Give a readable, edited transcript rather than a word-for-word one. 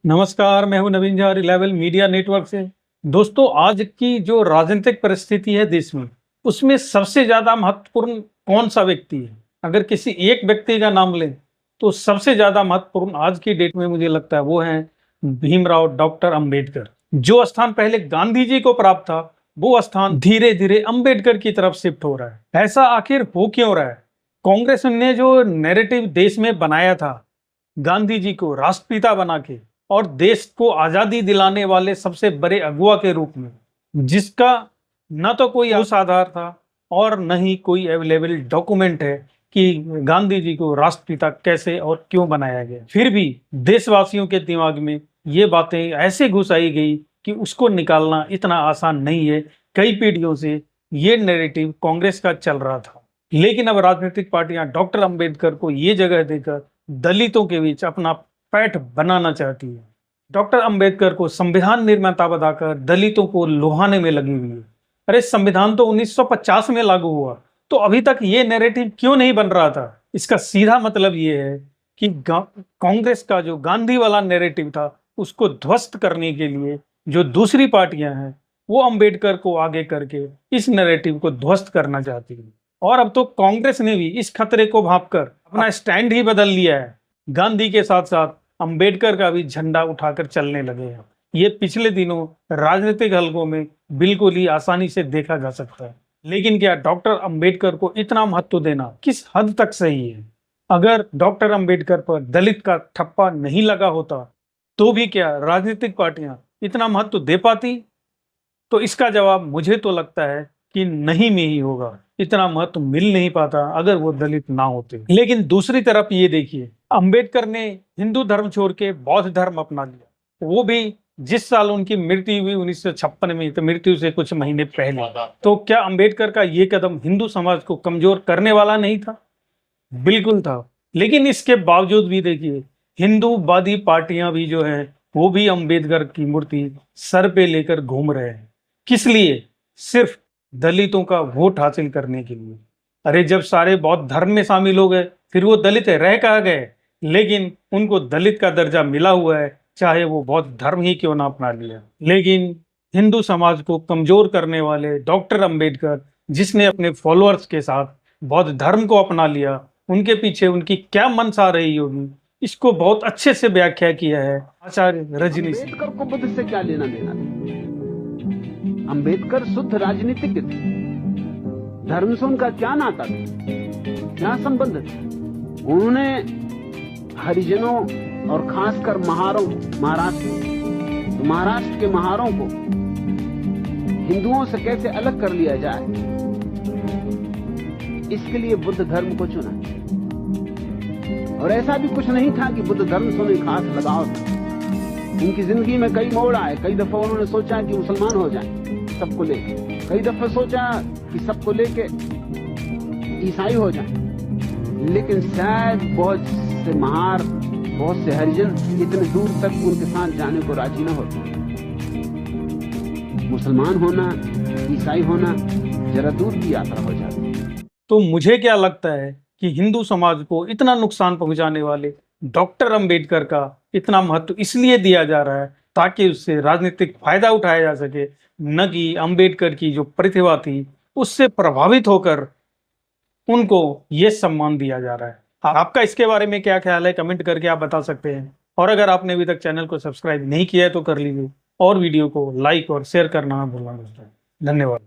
नमस्कार, मैं हूं नवीन झा रिलायबल मीडिया नेटवर्क से। दोस्तों, आज की जो राजनीतिक परिस्थिति है देश में, उसमें सबसे ज्यादा महत्वपूर्ण कौन सा व्यक्ति है? अगर किसी एक व्यक्ति का नाम लें तो सबसे ज्यादा महत्वपूर्ण आज की डेट में मुझे लगता है वो है भीमराव डॉक्टर अंबेडकर। जो स्थान पहले गांधी जी को प्राप्त था, वो स्थान धीरे धीरे अंबेडकर की तरफ शिफ्ट हो रहा है। ऐसा आखिर हो क्यों रहा है? कांग्रेस ने जो नैरेटिव देश में बनाया था, गांधी जी को राष्ट्रपिता बना के और देश को आजादी दिलाने वाले सबसे बड़े अगुवा के रूप में, जिसका न तो कोई ठोस आधार था और न ही कोई अवेलेबल डॉक्यूमेंट है कि गांधी जी को राष्ट्रपिता कैसे और क्यों बनाया गया। फिर भी देशवासियों के दिमाग में ये बातें ऐसे घुस आई गई कि उसको निकालना इतना आसान नहीं है। कई पीढ़ियों से ये नैरेटिव कांग्रेस का चल रहा था, लेकिन अब राजनीतिक पार्टियां डॉक्टर अंबेडकर को ये जगह देकर दलितों के बीच अपना पैठ बनाना चाहती है। डॉक्टर अंबेडकर को संविधान निर्माता बताकर दलितों को लुभाने में लगी हुई है। अरे, संविधान तो 1950 में लागू हुआ, तो अभी तक ये नैरेटिव क्यों नहीं बन रहा था? इसका सीधा मतलब ये है कि कांग्रेस का जो गांधी वाला नैरेटिव था, उसको ध्वस्त करने के लिए जो दूसरी पार्टियां हैं, वो अंबेडकर को आगे करके इस नैरेटिव को ध्वस्त करना चाहती है। और अब तो कांग्रेस ने भी इस खतरे को भांपकर अपना स्टैंड ही बदल लिया है। गांधी के साथ साथ अंबेडकर का भी झंडा उठाकर चलने लगे हैं। ये पिछले दिनों राजनीतिक हलकों में बिल्कुल ही आसानी से देखा जा सकता है। लेकिन क्या डॉक्टर अंबेडकर को इतना महत्व देना किस हद तक सही है? अगर डॉक्टर अंबेडकर पर दलित का ठप्पा नहीं लगा होता तो भी क्या राजनीतिक पार्टियां इतना महत्व दे पाती? तो इसका जवाब मुझे तो लगता है कि नहीं में ही होगा। इतना महत्व मिल नहीं पाता अगर वो दलित ना होते। लेकिन दूसरी तरफ ये देखिए, अंबेडकर ने हिंदू धर्म छोड़ के बौद्ध धर्म अपना लिया, वो भी जिस साल उनकी मृत्यु हुई 1956 में, तो मृत्यु से कुछ महीने पहले। तो क्या अंबेडकर का ये कदम हिंदू समाज को कमजोर करने वाला नहीं था? बिल्कुल था। लेकिन इसके बावजूद भी देखिए, हिंदूवादी पार्टियां भी जो है वो भी अंबेडकर की मूर्ति सर पे लेकर घूम रहे हैं। किस लिए? सिर्फ दलितों का वोट हासिल करने के लिए। अरे, जब सारे बौद्ध धर्म में शामिल हो गए, फिर वो दलित रह कहाँ गए? लेकिन उनको दलित का दर्जा मिला हुआ है, चाहे वो बौद्ध धर्म ही क्यों ना अपना लिया। लेकिन हिंदू समाज को कमजोर करने वाले डॉक्टर अंबेडकर, जिसने अपने फॉलोअर्स के साथ बौद्ध धर्म को अपना लिया, उनके पीछे उनकी क्या मंशा रही होगी, इसको बहुत अच्छे से व्याख्या किया है आचार्य रजनी सिंह। अंबेडकर को बुद्ध से क्या लेना देना था? अंबेडकर शुद्ध राजनीतिज्ञ थे। धर्म से उनका क्या नाता था, क्या संबंध था? उन्होंने हरिजनों और खासकर महाराष्ट्र के महारों को हिंदुओं से कैसे अलग कर लिया जाए, इसके लिए बुद्ध धर्म को चुना। और ऐसा भी कुछ नहीं था कि बुद्ध धर्म से उन्हें खास लगाव था। उनकी जिंदगी में कई मोड़ आए। कई दफा उन्होंने सोचा कि मुसलमान हो जाए सबको लेके, कई दफा सोचा कि सबको लेके ईसाई हो जाए, लेकिन शायद बहुत से हरिजन इतने दूर तक उनके साथ जाने को राजी न होते। मुसलमान होना, ईसाई होना जरा दूर की यात्रा हो जाती। तो मुझे क्या लगता है कि हिंदू समाज को इतना नुकसान पहुंचाने वाले डॉक्टर अंबेडकर का इतना महत्व इसलिए दिया जा रहा है ताकि उससे राजनीतिक फायदा उठाया जा सके, न कि अंबेडकर की जो प्रतिभा थी उससे प्रभावित होकर उनको ये सम्मान दिया जा रहा है। आपका इसके बारे में क्या ख्याल है? कमेंट करके आप बता सकते हैं। और अगर आपने अभी तक चैनल को सब्सक्राइब नहीं किया है तो कर लीजिए, और वीडियो को लाइक और शेयर करना ना भूलना दोस्तों। धन्यवाद।